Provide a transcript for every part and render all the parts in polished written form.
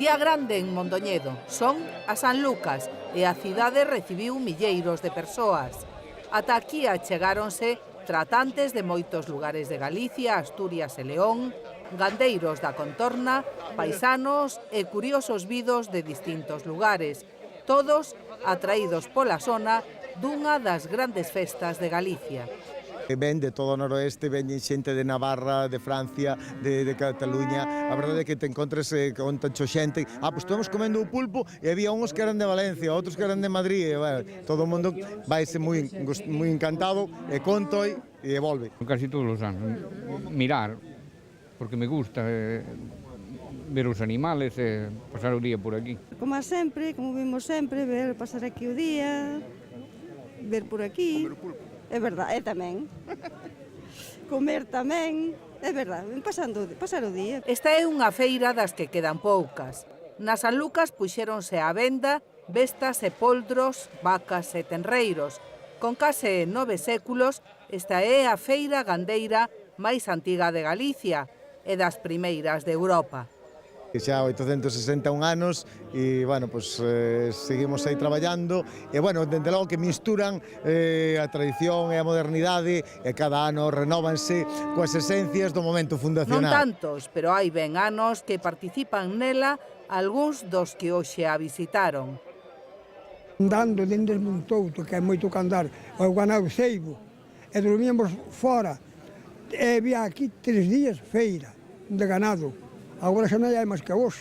Día grande en Mondoñedo, son a San Lucas e a cidade recibiu milleiros de persoas. Ata aquí achegáronse tratantes de moitos lugares de Galicia, Asturias e León, gandeiros da contorna, paisanos e curiosos vidos de distintos lugares, todos atraídos pola zona dunha das grandes festas de Galicia. Ven de todo o noroeste, ven xente de Navarra, de Francia, de Cataluña. A verdade é que te encontres con tanto xente. Pois estamos comendo o pulpo e había uns que eran de Valencia, outros que eran de Madrid. E, bueno, todo o mundo vaise moi encantado e conto e volve. Casi todos os anos, mirar, porque me gusta ver os animales e pasar o día por aquí. Como sempre, como vimos sempre, ver pasar aquí o día, ver por aquí. É verdade, tamén. Comer tamén, é verdade, pasar o día. Esta é unha feira das que quedan poucas. Na San Lucas puxéronse á venda bestas e poldros, vacas e tenreiros. Con case 9 séculos, esta é a feira gandeira máis antiga de Galicia e das primeiras de Europa. Xa 861 anos e, bueno, pues, seguimos aí traballando e, bueno, dende logo que misturan a tradición e a modernidade e cada ano renóvanse coas esencias do momento fundacional. Non tantos, pero hai ben anos que participan nela algúns dos que hoxe a visitaron. Andando dende o Montouto, que é moito que andar, ao ganado ceibo, e dormíamos fora, e había aquí 3 días feira de ganado. Agora xa non hai máis que vos.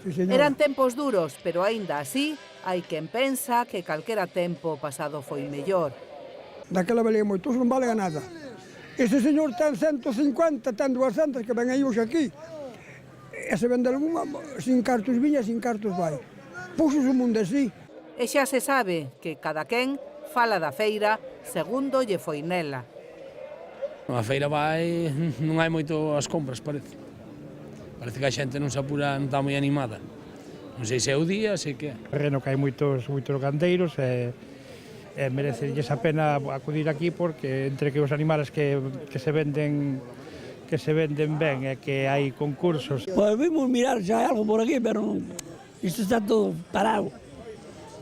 Sí, eran tempos duros, pero aínda así hai quen pensa que calquera tempo pasado foi mellor. Daquela valía moito, non vale a nada. Ese señor ten 150, ten 200 que ven aí hoxe aquí. E se vende algunha, sin cartos viña, sin cartos vai. Puxos o mundo así. E xa se sabe que cada quen fala da feira segundo lle foi nela. A feira vai, non hai moito as compras, parece. Parece que a xente non se apura, non está moi animada. Non sei se é o día, sei que é. Terreno que hai moitos gandeiros e merecerlles a pena acudir aquí porque entre que os animales que se venden ben e que hai concursos. Pois vimos mirar xa algo por aquí, pero isto está todo parado.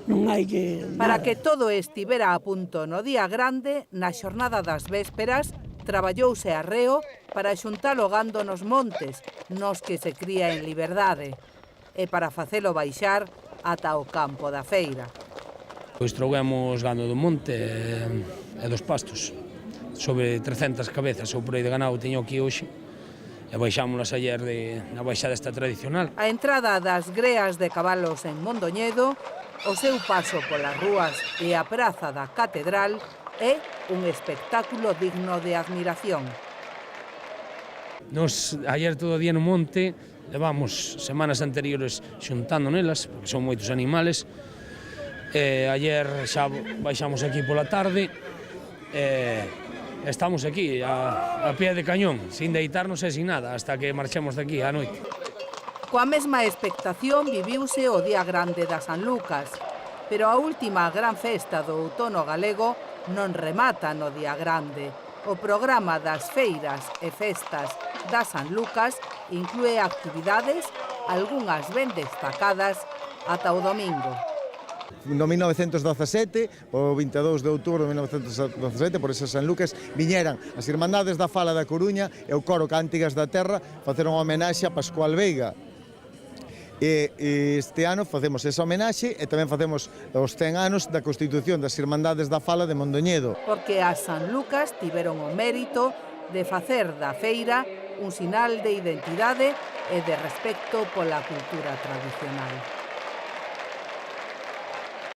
Non hai que... Para que todo estivera a punto no día grande, na xornada das vésperas, traballouse arreo para xuntar o gando nos montes, nos que se cría en liberdade, e para facelo baixar ata o campo da feira. Pois trouxemos gando do monte e dos pastos. Sobre 300 cabezas ou por aí de ganado teño aquí hoxe, e baixámolas ayer na baixada esta tradicional. A entrada das greas de cabalos en Mondoñedo, o seu paso polas rúas e a praza da Catedral é un espectáculo digno de admiración. Nos, ayer todo o día no monte, levamos semanas anteriores xuntando nelas, porque son moitos animales. Ayer xa baixamos aquí pola tarde, estamos aquí a pie de cañón, sin deitarnos e sin nada, hasta que marchemos de aquí á noite. Coa mesma expectación viviuse o Día Grande da San Lucas, pero a última gran festa do outono galego non remata no Día Grande. O programa das feiras e festas da San Lucas inclúe actividades, algunhas ben destacadas, ata o domingo. No 1917, o 22 de outubro de 1917, por ese San Lucas, viñeran as Irmandades da Fala da Coruña e o Coro Cántigas da Terra facer unha homenaxe a Pascual Veiga. E este ano facemos esa homenaxe e tamén facemos os 100 anos da Constitución das Irmandades da Fala de Mondoñedo. Porque as San Lucas tiveron o mérito de facer da feira un sinal de identidade e de respecto pola cultura tradicional.